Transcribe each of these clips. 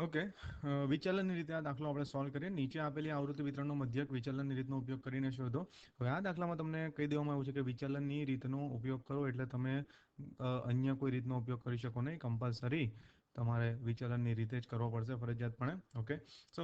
Okay, વિચલનની રીતે આ દાખલો આપણે સોલ્વ કરીએ. નીચે આપેલી આવૃત્તિ વિતરણનો મધ્યક વિચલનની રીતનો ઉપયોગ કરીને શોધો. હવે આ દાખલામાં તમને કહી દેવામાં આવ્યું છે કે વિચલનની રીતનો ઉપયોગ કરો એટલે તમે અન્ય કોઈ રીતનો ઉપયોગ કરી શકો નહીં. કમ્પલસરી તમારે વિચલનની રીતે જ કરવો પડશે ફરજિયાતપણે. ઓકે, સો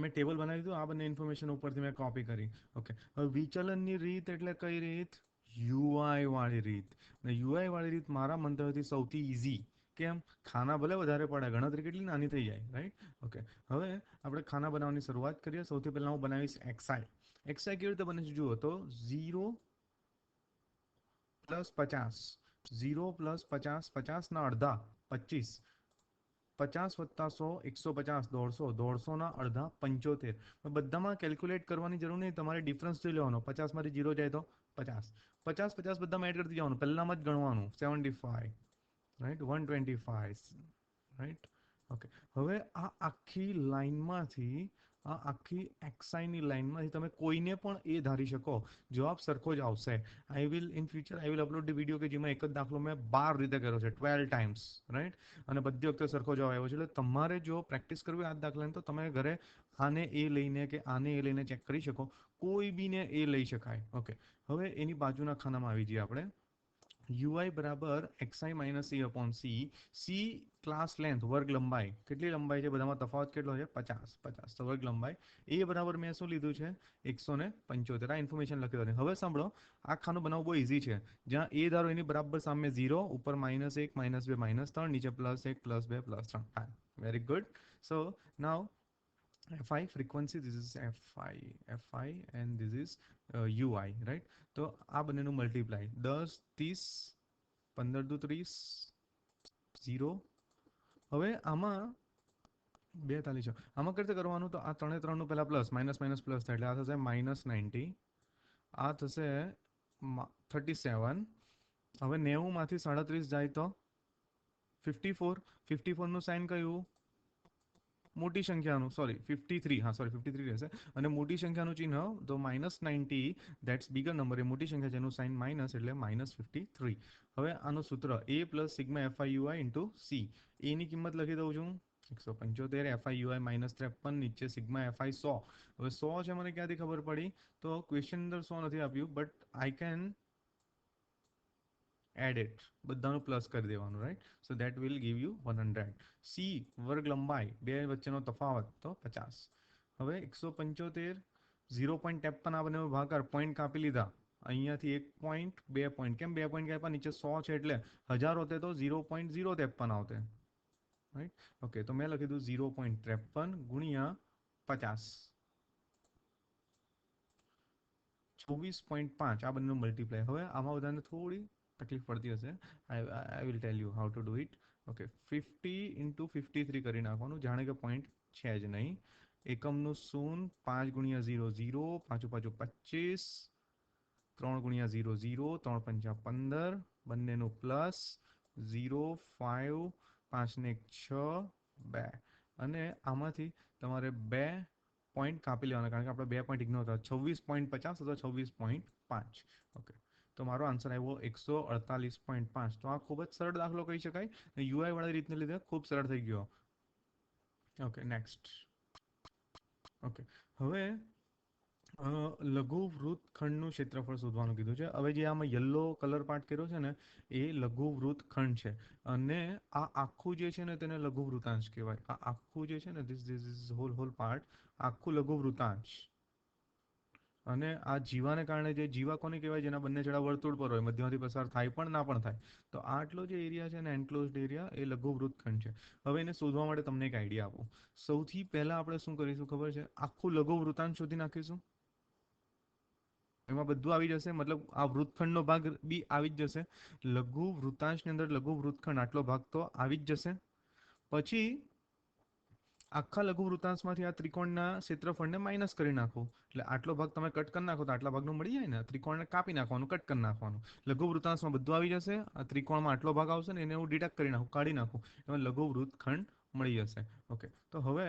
મેં ટેબલ બનાવી દીધું. આ બંને ઇન્ફોર્મેશન ઉપરથી મેં કોપી કરી. ઓકે, હવે વિચલનની રીત એટલે કઈ રીત? યુઆઈ વાળી રીત. અને યુઆઈ વાળી રીત મારા મંતવ્યથી સૌથી ઇઝી. કેમ? ખાના ભલે વધારે પડે, ગણતરી કેટલી નાની થઈ જાય, રાઈટ? ઓકે, હવે આપણે ખાના બનાવવાની શરૂઆત કરીએ. સૌથી પહેલાં હું બનાવીશ એક્સઆઈ. એક્સઆઈ કેવી રીતે બને છે જુઓ તો 0 + 50, 0 + 50, 50 ના અડધા 25, 50 + 100 150, 150, 150 ના અડધા 75. બધામાં કેલ્ક્યુલેટ કરવાની જરૂર નહીં, તમારે ડિફરન્સ જોઈ લેવાનો. 50માંથી 0 જાય તો 50, 50 50 બધામાં એડ કરતી જવાનું. પહેલામાં જ ગણવાનું 75, રાઈટ, 125, રાઈટ. ઓકે, હવે આ આખી લાઈનમાંથી, આ આખી એક્સઆઈની લાઈનમાંથી તમે કોઈને પણ એ ધારી શકો, જવાબ સરખો જ આવશે. I will in future I will upload the video કે જેમાં એક જ દાખલો મેં 12 રીતે કર્યો છે, 12 ટાઈમ્સ, રાઈટ. અને બધી વખતે સરખો જવાબ આવ્યો છે. એટલે તમારે જો પ્રેક્ટિસ કરવી આ દાખલાની, તો તમે ઘરે આને એ લઈને કે આને એ લઈને ચેક કરી શકો. કોઈ બીને એ લઈ શકાય. ઓકે, હવે એની બાજુના ખાનામાં આવી જઈએ આપણે. યુઆઈ બરાબર XI minus C upon C. C class length, વર્ગ લંબાઈ. કેટલી લંબાઈ છે બધામાં? તફાવત કેટલો છે? 50, 50 તો વર્ગ લંબાઈ. એ બરાબર મેં શું લીધું છે? 175. આ ઇન્ફોર્મેશન લખી દો. હવે સાંભળો, આ ખાનું બનાવવું બહુ ઇઝી છે. જ્યાં એ ધારો એની બરાબર સામે 0, ઉપર -1, -2, -3, નીચે +1, +2, +3. Very good. So now fi frequency, this is fi and this is ui, right? તો આ બંનેનું મલ્ટીપ્લાય 10 30 15 દુ 30 0. હવે આમાં 42 છે. આમાં કઈ રીતે કરવાનું? તો આ 3 3 નું પહેલા પ્લસ, માઇનસ માઇનસ પ્લસ થાય એટલે આ થશે -90, આ થશે 37. હવે 90 માંથી 37 જાય તો 54. 54 નું સાઇન કયું? મોટી સંખ્યાનું, સોરી 53, હા સોરી 53 રહેશે. અને મોટી સંખ્યાનું ચિહ્ન તો -90, ધેટ્સ બિગર નંબર. એ મોટી સંખ્યા જેનું સાઇન માઇનસ એટલે -53. હવે આનું સૂત્ર a + sigma FIUI into C. એની કિંમત લખી દઉં છું 175, FIUI -53, નીચે સિગ્મા FI 100. હવે 100 છે, મને ક્યાંથી ખબર પડી? તો ક્વેશ્ચન અંદર 100 નથી આપ્યું, but I can add it. બધાનું પ્લસ કરી દેવાનું, right. So that will give you 100. સી વર્ગ લંબાઈ, બે વચ્ચેનો તફાવત તો 50. હવે 175, 0.53, આ બંને ભાગાકાર, પોઈન્ટ કાપી લીધા. અહીંયાથી 1 પોઈન્ટ, 2 પોઈન્ટ. કેમ 2 પોઈન્ટ કાપ્યા? નીચે 100 છે એટલે 1000 હોતે તો 0.053 આવતે, રાઈટ. ઓકે, તો મેં લખી દીધું 0.53 ગુણ્યા 50, 24.5. આ બંનેનું મલ્ટીપ્લાય. હવે આમાં બધાને થોડી તકલીફ પડતી હશે. I will tell you how to do it. Okay, 50 into 53 કરી નાખવાનું, જાણે કે પોઈન્ટ છે જ નહીં. એકમનું શૂન, 5 ગુણ્યા 0 0, પાછું પાછું 25, 3 ગુણ્યા 0 0, 3 પંચા 15, બંનેનું પ્લસ 0 5, 5 ને 1 6, 2. અને આમાંથી તમારે 2 પોઈન્ટ કાપી લેવાના, કારણ કે આપણે 2 પોઈન્ટ ઇગ્નોર હતા. 26.50 અથવા 26.5. ઓકે, તો મારો આન્સર આવ્યો 148.5. તો આ ખૂબ જ સરળ દાખલો કહી શકાય. યુઆઈ વાળી રીતને લીધે ખૂબ સરળ થઈ ગયો. Okay, next. ઓકે, હવે લઘુ વૃત્તખંડનું ક્ષેત્રફળ શોધવાનું કીધું છે. હવે જે આમાં યલો કલર પાર્ટ કર્યો છે ને, એ લઘુ વૃત્તખંડ છે. અને આ આખું જે છે ને તેને લઘુ વૃતાંશ કહેવાય. આ આખું જે છે ને, ધીસ ઇઝ હોલ પાર્ટ, આખું લઘુ વૃતાંશ. અને આ જીવાને કારણે, જે જીવા કોને કહેવાય? જેના બંને છેડા વર્તુળ પર હોય, મધ્યમાંથી પસાર થાય પણ ના પણ થાય. તો આટલો જે એરિયા છે ને, એન્ક્લોઝડ એરિયા, એ લઘુ વૃત્તખંડ છે. હવે એને શોધવા માટે તમને એક આઈડિયા આપું. સૌથી પહેલા આપણે શું કરીશું ખબર છે? આખું લઘુ વૃતાંશ શોધી નાખીશું. એમાં બધું આવી જશે, મતલબ આ વૃત્તખંડનો ભાગ બી આવી જ જશે. લઘુ વૃતાંશની અંદર લઘુ વૃત્તખંડ આટલો ભાગ તો આવી જ જશે. પછી આખા લઘુ વૃતાંશમાંથી આ ત્રિકોણના ક્ષેત્રફળને માઇનસ કરી નાખો. એટલે આટલો ભાગ તમે કટ કરી નાખો તો આટલા ભાગનું મળી જાય ને. ત્રિકોણને કાપી નાખવાનું, કટ કરી નાખવાનું. લઘુ વૃતાંશમાં બધું આવી જશે. આ ત્રિકોણમાં આટલો ભાગ આવશે ને, એને હું ડિડક્ટ કરી નાખું, કાઢી નાખું. એમાં લઘુ વૃત્તખંડ મળી જશે. ઓકે, તો હવે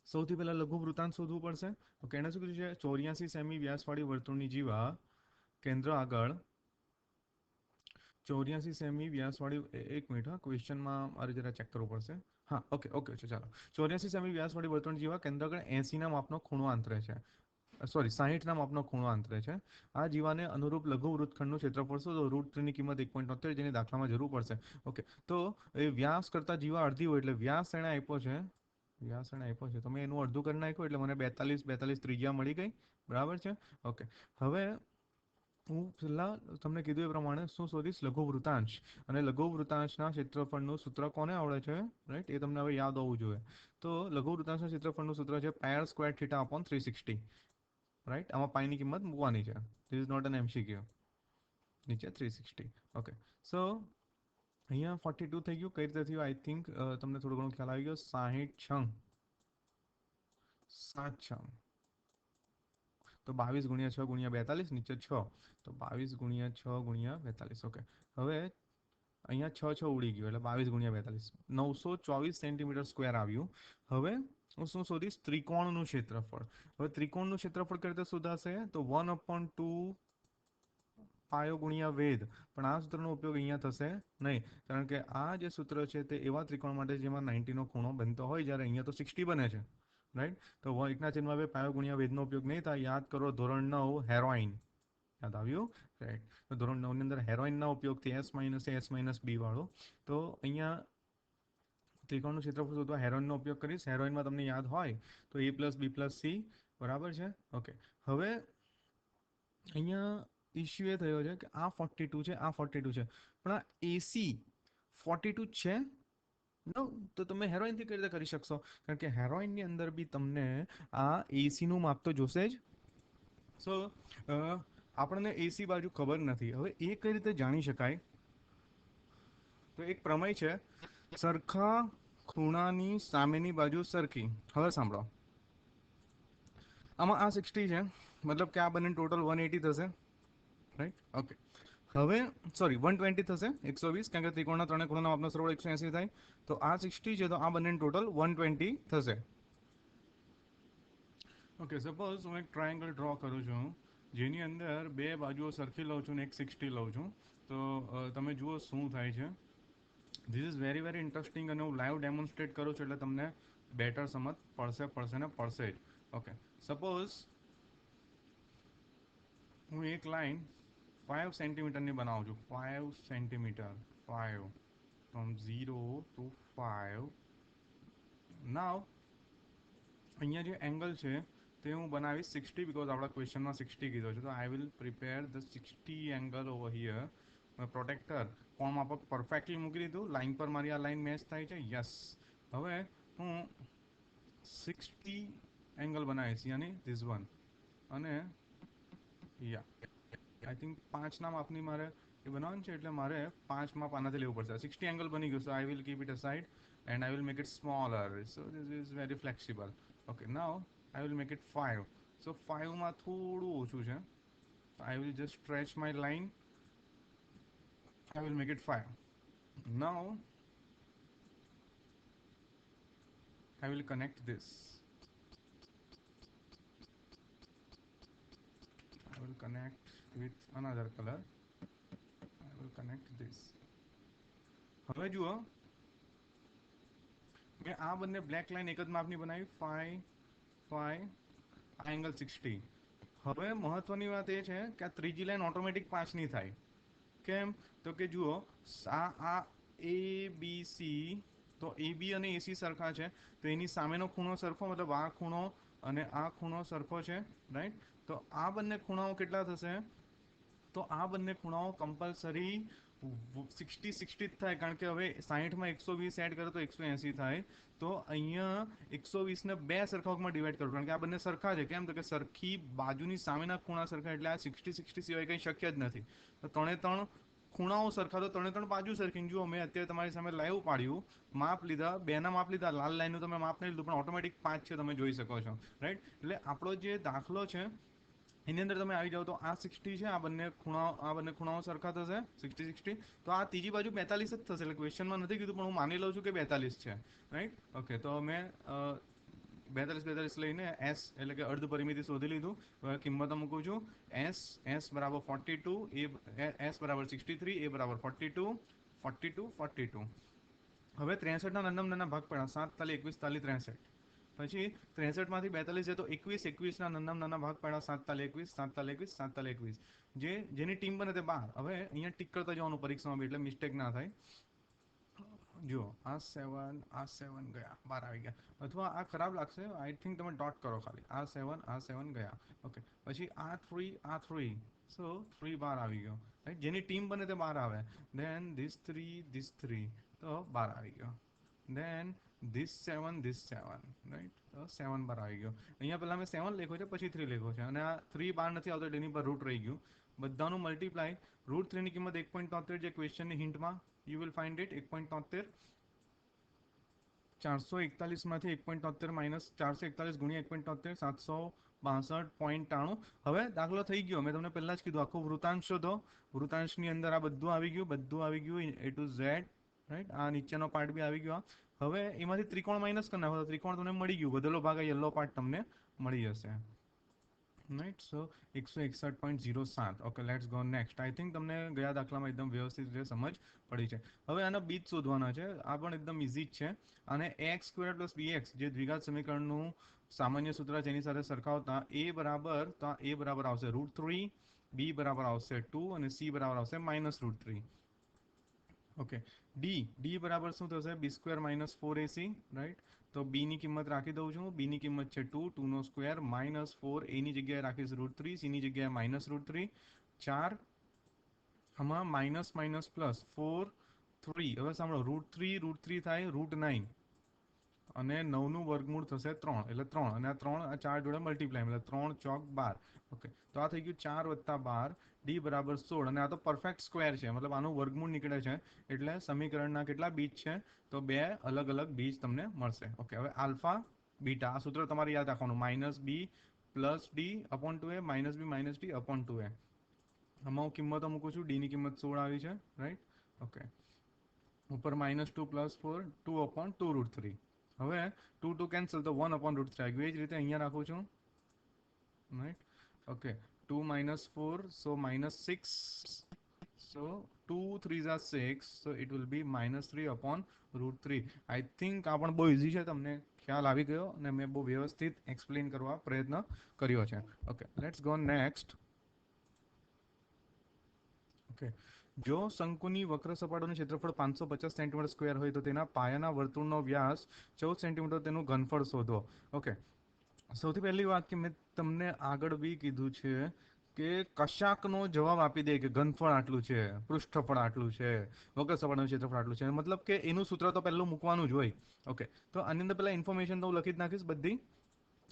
સૌથી પહેલા લઘુ વૃતાંશ શોધવું પડશે. ઓકે, એને શું કીધું છે? 84 સેમી વ્યાસવાળી વર્તુળની જીવા કેન્દ્ર આગળ 84 સેમી વ્યાસવાળી, એક મિનિટ, હા, ક્વેશ્ચનમાં મારે જરા ચેક કરવું પડશે. હા, ઓકે ઓકે છે, ચાલો. 84 સેમી વ્યાસવાળી વર્તુળ જીવા કેન્દ્રગણ 80 માપનો ખૂણો આંતરે છે. સોરી, 60 માપનો ખૂણો આંતરે છે. આ જીવાને અનુરૂપ લઘુ વૃત્તખંડનું ક્ષેત્રફળ શોધો. √3 ની કિંમત 1.73, જેની દાખલામાં જરૂર પડશે. ઓકે, તો એ વ્યાસ કરતા જીવા અડધી હોય એટલે વ્યાસ એને આપ્યો છે, વ્યાસ એને આપ્યો છે, તમે એનું અડધું કરી નાખ્યું એટલે મને 42 42 ત્રિજ્યા મળી ગઈ. બરાબર છે. ઓકે, હવે હું છેલ્લા તમને કીધું એ પ્રમાણે શું શોધીશ? લઘુ વૃતાંશ. અને લઘુ વૃતાંશના ક્ષેત્રફળનું સૂત્ર કોને આવડે છે? રાઈટ, એ તમને હવે યાદ હોવું જોઈએ. તો લઘુ વૃતાંશના ક્ષેત્રફળનું સૂત્ર છે pi square theta upon 360. Right, આમાં પાઈની કિંમત મૂકવાની છે. This is not an MCQ. નીચે 360. ઓકે, સો અહીંયા 42 થઈ ગયું. કઈ રીતે થયું? આઈ થિંક તમને થોડો ઘણો ખ્યાલ આવી ગયો. 60 7 6 તો 22 ગુણ્યા 6 ગુણ્યા 42, નીચે 6, તો 22 ગુણ્યા 6 ગુણ્યા 42. ઓકે, હવે અહીંયા 6 6 ઉડી ગયું એટલે 22 ગુણ્યા 42 924 સેન્ટીમીટર સ્ક્વેર આવ્યું. હવે હું શું શોધીશ? ત્રિકોણનું ક્ષેત્રફળ. હવે ત્રિકોણનું ક્ષેત્રફળ કઈ રીતે શોધાશે? તો 1/2 પાયો ગુણ્યા વેધ. પણ આ સૂત્રનો ઉપયોગ અહીંયા થશે નહીં, કારણ કે આ જે સૂત્ર છે તે એવા ત્રિકોણ માટે જેમાં 90 નો ખૂણો બનતો હોય, જ્યારે અહીંયા તો 60 બને છે. રાઈટ, તો 1/2 પાયો ગુણ્યા વેધનો ઉપયોગ નહીં થાય. યાદ કરો, ધોરણ 9 હેરોઇન. યાદ આવ્યું? રાઈટ, તો ધોરણ 9 ની અંદર હેરોઇનના ઉપયોગથી S-B વાળો. તો અહીંયા ત્રિકોણનું ક્ષેત્રફળ શોધવા હેરોઇનનો ઉપયોગ કરીશ. હેરોઇનમાં તમને યાદ હોય તો A+B+C. બરાબર છે. ઓકે, હવે અહીંયા ઇશ્યુ એ થયો છે કે આ 42 છે, આ 42 છે, પણ આ AC 42 છે. નો, તો તમે હેરોઇનથી કઈ રીતે કરી શકશો? કારણ કે હેરોઇનની અંદર બી તમને આ AC નું માપ તો જોશે જ. સો આપણને AC બાજુ ખબર નથી. હવે એ કઈ રીતે જાણી શકાય? તો એક પ્રમેય છે, સરખા ખૂણાની સામેની બાજુ સરખી. હવે સાંભળો, આમાં આ 60 છે, મતલબ કે આ બંને ટોટલ 180 થશે. Right, okay. હવે સોરી 120 થશે, 120, કારણ કે ત્રિકોણના ત્રણે ખૂણાના માપનો સરવાળો 180 થાય. તો આ 60 છે, તો આ બંને ટોટલ 120 થશે. ઓકે, સપોઝ હું એક ટ્રાયેંગલ ડ્રો કરું છું, જેની અંદર બે બાજુઓ સરખી લઉં છું ને એક 60 લઉં છું. તો તમે જુઓ શું થાય છે. This is very very interesting, અને હું લાઈવ ડેમોન્સ્ટ્રેટ કરું છું એટલે તમને બેટર સમજ પડશે ને પડશે જ. ઓકે, સપોઝ હું એક લાઈન 5 સેન્ટીમીટરની બનાવું છું. 5 સેન્ટીમીટર, 5 ફ્રોમ 0 to 5. નાવ અહીંયા જે એંગલ છે તે હું બનાવીશ 60, બીકોઝ આપણા ક્વેશ્ચનમાં 60 કીધો છે. તો I will prepare the 60 angle over here. Protractor કોણ માપક પરફેક્ટલી મૂકી દીધું. લાઈન પર મારી આ લાઈન મેચ થાય છે. યસ, હવે હું 60 એંગલ બનાવીશ, યાની ધીસ વન. અને યા આઈ થિંક 5ના માપની મારે એ બનાવવાનું છે, એટલે મારે 5 માપ આનાથી લેવું પડશે. 60 એંગલ બની ગયું. So I will keep it aside and I will make it smaller. So this is very flexible. Okay, now I will make it 5. So 5 માં થોડું ઓછું છે. I will just stretch my line. I will make it 5. Now I will connect this. I will connect with another color. I will connect this. હવે જુઓ, મેં આ બંને black line એક જ માપની બનાવી, 5 5, આ એંગલ 60. હવે મહત્વની વાત એ છે કે આ ત્રીજી લાઈન ઓટોમેટિક 5ની થાય. કેમ? તો કે જુઓ, આ ABC, તો AB અને AC સરખા છે, તો એની સામેનો ખૂણો સરખો, મતલબ આ ખૂણો અને આ ખૂણો સરખો છે. રાઈટ, તો આ બંને ખૂણાઓ કેટલા થશે? તો આ બંને ખૂણાઓ કમ્પલસરી 60 60 જ થાય, કારણ કે હવે 60માં 120 એડ કરો તો 180 થાય. તો અહીંયા 120 ને બે સરખા ભાગમાં ડિવાઈડ કરો, કારણ કે આ બંને સરખા છે. કેમ? તો કે સરખી બાજુની સામેના ખૂણા સરખા, એટલે આ 60 60 સિવાય કંઈ શક્ય જ નથી. તો 3 ખૂણાઓ સરખા, તો 3 બાજુ સરખી. જુઓ, મેં અત્યારે તમારી સામે લાઈવ પાડ્યું, માપ લીધા, બેના માપ લીધા, લાલ લાઈનનું તમે માપ નહીં લીધું, પણ ઓટોમેટિક 5 છે, તમે જોઈ શકો છો. રાઈટ, એટલે આપણો જે દાખલો છે એની અંદર તમે આવી જાઓ તો આ 60 છે, આ બંને ખૂણાઓ સરખા થશે, 60 60. તો આ ત્રીજી બાજુ 42 જ થશે. એટલે ક્વેશ્ચનમાં નથી કીધું, પણ હું માની લઉં છું કે 42 છે. Right, okay. તો મેં 42 લઈને S એટલે કે અર્ધ પરિમિતિ શોધી લીધું. હવે કિંમતો મૂકું છું. S બરાબર 42, S બરાબર 63, A બરાબર 42 42 42. હવે 63 ના નાના ભાગ પડ્યા 7 તાલી 21 તાલી 63 પછી 63 માંથી 42 છે તો 21 21 ના નાના ભાગ પડ્યા 7 તાલી 21 7 તાલી 21 7 તાલી 21 જેની ટીમ બને તે 12 હવે અહીંયા ટીક કરતા જવાનું પરીક્ષામાં એટલે મિસ્ટેક ના થાય જો આ 7 ગયા 12 આવી ગયા અથવા આ ખરાબ લાગશે આઈ થિંક તમે ડોટ કરો ખાલી આ 7 ગયા ઓકે પછી આ 3 સો 3 12 આવી ગયો રાઈટ જેની ટીમ બને તે 12 આવે ધેન ધીસ 3 તો 12 આવી ગયો ધેન ધીસ 7 રાઈટ તો 7 બાર આવી ગયો અહીંયા પહેલા મેં 7 લખ્યો છે પછી 3 લખ્યો છે અને આ 3 બાર નથી આવતો એટલે એની પર રૂટ રહી ગયું બધાનું મલ્ટીપ્લાય રૂટ 3 ની કિંમત 1.73 જે ક્વેશ્ચનની હિન્ટમાં you will find it 1.73 441 માંથી 1.73 માઇનસ 441 ગુણ્યા 1.73 762.93 હવે દાખલો થઈ ગયો મેં તમને પહેલા જ કીધું આખો વૃતાંશ શોધો વૃતાંશની અંદર આ બધું આવી ગયું A to Z રાઈટ આ નીચેનો પાર્ટ બી આવી ગયો હવે એમાંથી ત્રિકોણ માઇનસ કરી નાખો તો ત્રિકોણ તમને મળી ગયું બધેલો ભાગ યલો પાર્ટ તમને મળી જશે right so 161.07 okay let's go next I think તમને ગયા દાખલામાં એકદમ વ્યવસ્થિત રીતે સમજ પડી છે હવે આના બીજ શોધવાના છે આ પણ એકદમ ઇઝી જ છે અને ax સ્ક્વેર પ્લસ bx જે દ્વિઘાત સમીકરણનું સામાન્ય સૂત્ર છે એની સાથે સરખાવતા a બરાબર આવશે √3 b બરાબર આવશે 2 અને c બરાબર આવશે -√3 ઓકે d બરાબર શું થશે b square minus 4ac right તો b ની કિંમત રાખી દઉં છું b ની કિંમત છે 2 નો સ્ક્વેર -4 a ની જગ્યાએ રાખીશ √3 c ની જગ્યાએ -√3 4 આમાં માઇનસ પ્લસ 4 3 હવે સાંભળો √3 થાય √9 અને 9 નું વર્ગમૂળ થશે 3 એટલે 3 અને આ 3 આ 4 જોડે મલ્ટીપ્લાય એટલે 3 ચોક 12 ઓકે તો આ થઈ ગયું 4 + 12 d બરાબર 16 અને આ તો પરફેક્ટ સ્ક્વેર છે મતલબ આનું વર્ગમૂળ નીકળે છે એટલે સમીકરણના કેટલા બીજ છે તો બે અલગ અલગ બીજ તમને મળશે ઓકે હવે આલ્ફા બીટા આ સૂત્ર તમારે યાદ રાખવાનું -b + d / 2a -b - d / 2a આમાં હું કિંમતો મૂકું છું d ની કિંમત 16 આવી છે રાઈટ ઓકે ઉપર -2 + 4 2 / 2√3 હવે 2 કેન્સલ તો 1 / √3 આવી ગયું એ જ રીતે અહીંયા રાખું છું right okay 2 - 4 so -6 so 2 3s are 6 so it will be -3 / √3 I think આ પણ બહુ ઇઝી છે તમને ખ્યાલ આવી ગયો અને મેં બહુ વ્યવસ્થિત એક્સપ્લેન કરવા પ્રયત્ન કર્યો છે okay let's go next okay જો શંકુની વક્ર સપાટીનું ક્ષેત્રફળ 550 સેન્ટીમીટર સ્ક્વેર હોય તો તેના પાયાના વર્તુળનો વ્યાસ 14 સેન્ટીમીટર તેનું ઘનફળ શોધો ઓકે સૌથી પહેલી વાત કે મેં તમને આગળ બી કીધું છે કે કશાકનો જવાબ આપી દે કે ઘનફળ આટલું છે પૃષ્ઠફળ આટલું છે વક્ર સપાટીનું ક્ષેત્રફળ આટલું છે મતલબ કે એનું સૂત્ર તો પહેલું મૂકવાનું જ હોય ઓકે તો આની અંદર પહેલા ઇન્ફોર્મેશન તો હું લખી જ નાખીશ બધી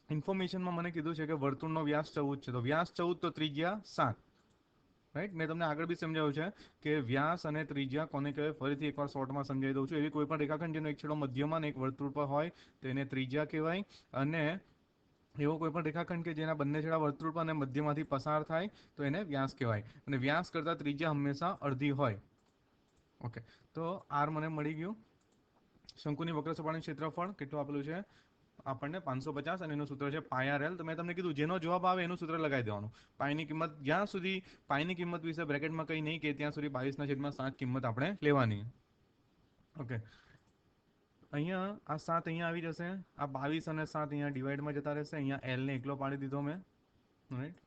ઇન્ફોર્મેશનમાં મને કીધું છે કે વર્તુળનો વ્યાસ 14 છે તો વ્યાસ 14 તો ત્રિજ્યા 7 રાઈટ મેં તમને આગળ બી સમજાવ્યું છે કે વ્યાસ અને ત્રિજ્યા કોને કહેવાય ફરીથી એકવાર શોર્ટમાં સમજાવી દઉં છું એવી કોઈ પણ રેખાખંડ જેનો એક છેડો મધ્યમાં અને એક વર્તુળ પર હોય તો એને ત્રિજ્યા કહેવાય અને એવો કોઈ પણ રેખાખંડ કે જેના બંને છેડા વર્તુળ પર અને મધ્યમાંથી પસાર થાય તો એને વ્યાસ કહેવાય અને વ્યાસ કરતાં ત્રિજ્યા હંમેશા અડધી હોય ઓકે તો આર મને મળી ગયું શંકુની વક્ર સપાટીનું ક્ષેત્રફળ કેટલું આપેલું છે આપણને 550 અને એનું સૂત્ર છે πr_l તો મેં તમને કીધું જેનો જવાબ આવે એનું સૂત્ર લગાવી દેવાનું પાઈની કિંમત જ્યાં સુધી પાઈની કિંમત વિશે બ્રેકેટમાં કંઈ નહીં કે ત્યાં સુધી 22/7 કિંમત આપણે લેવાની ઓકે અહીંયા આ 7 અહીંયા આવી જશે આ 22 અને 7 અહીંયા ડિવાઈડમાં જતા રહેશે અહીંયા l ને એકલો પાડી દીધો મેં રાઈટ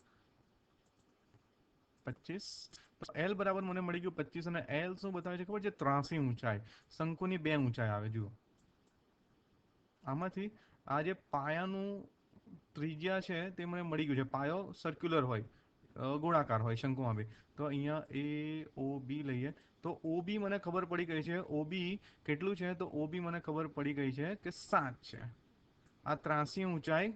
25 l બરાબર મને મળી ગયું 25 અને l શું બતાવે છે ખબર છે 83 ઊંચાઈ શંકુની 2 ઊંચાઈ આવે જુઓ આમાંથી આ જે પાયાનું ત્રિજ્યા છે તે મને મળી ગયું છે પાયો સર્ક્યુલર હોય ગોળાકાર હોય શંકુમાં બી તો અહીંયા AOB લઈએ તો OB મને ખબર પડી ગઈ છે OB કેટલું છે તો OB મને ખબર પડી ગઈ છે કે 7 છે આ 83 ઊંચાઈ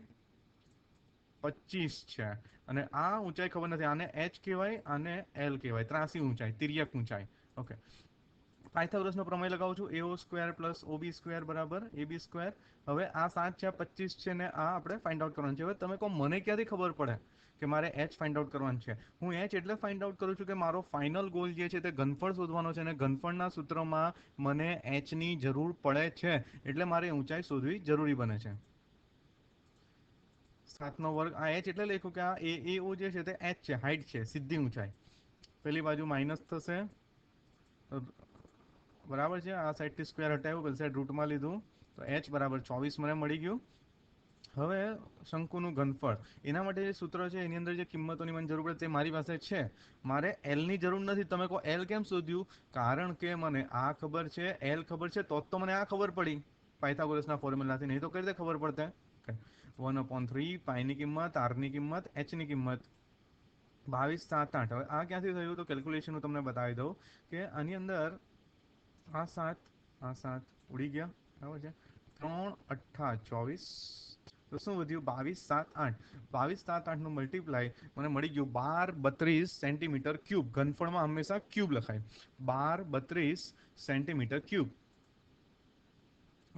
25 છે અને આ ઊંચાઈ ખબર નથી આને h કહેવાય આને l કહેવાય 83 ઊંચાઈ તિર્યક ઊંચાઈ ઓકે પાયથાગોરસનો પ્રમેય લગાવું છું AO² + OB² = AB². હવે આ 7 છે 25 છે ને આ આપણે ફાઇન્ડ આઉટ કરવાનું છે હવે તમે કહો મને ક્યાંથી ખબર પડે કે મારે h ફાઇન્ડ આઉટ કરવાનું છે હું h એટલે ફાઇન્ડ આઉટ કરું છું કે મારો ફાઇનલ ગોલ જે છે તે ઘનફળ શોધવાનો છે અને ઘનફળના સૂત્રમાં મને h ની જરૂર પડે છે એટલે મારે ઊંચાઈ શોધવી જરૂરી બને છે 7/2 આ h એટલે લખ્યું કે આ AO જે છે તે h છે હાઈટ છે સીધી ઊંચાઈ પેલી બાજુ માઇનસ થશે બરાબર છે, આ સાઈડથી સ્ક્વેર હટાવ્યું, પેલી સાઈડ રૂટમાં લીધું તો h બરાબર 24 મને મળી ગયું. હવે શંકુનું ઘનફળ, એના માટે જે સૂત્ર છે એની અંદર જે કિંમતોની મને જરૂર પડે તે મારી પાસે છે. મારે એલ ની જરૂર નથી. તમે કહો એલ કેમ શોધ્યું? કારણ કે મને આ ખબર છે, એલ ખબર છે, તો મને આ ખબર પડી પાયથાગોરસના ફોર્મ્યુલાથી, નહીં તો કઈ રીતે ખબર પડતે? 1/3 પાઈની કિંમત, આરની કિંમત, એચની કિંમત 22, 7, 8. હવે આ ક્યાંથી થયું? તો કેલ્ક્યુલેશન હું તમને બતાવી દઉં કે આની અંદર આ 7 ઉડી ગયા, બરાબર છે. 3 8 24, તો શું વધ્યું? 22, 7, 8. 22, 7, 8 નું મલ્ટીપ્લાય મને મળી ગયું 12 32 સેન્ટીમીટર ક્યુબ. ઘનફળમાં હંમેશા ક્યુબ લખાય. 12 32 સેન્ટીમીટર ક્યુબ.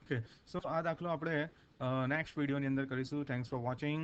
ઓકે, સો આ દાખલો આપણે નેક્સ્ટ વિડીયોની અંદર કરીશું. Thanks for watching.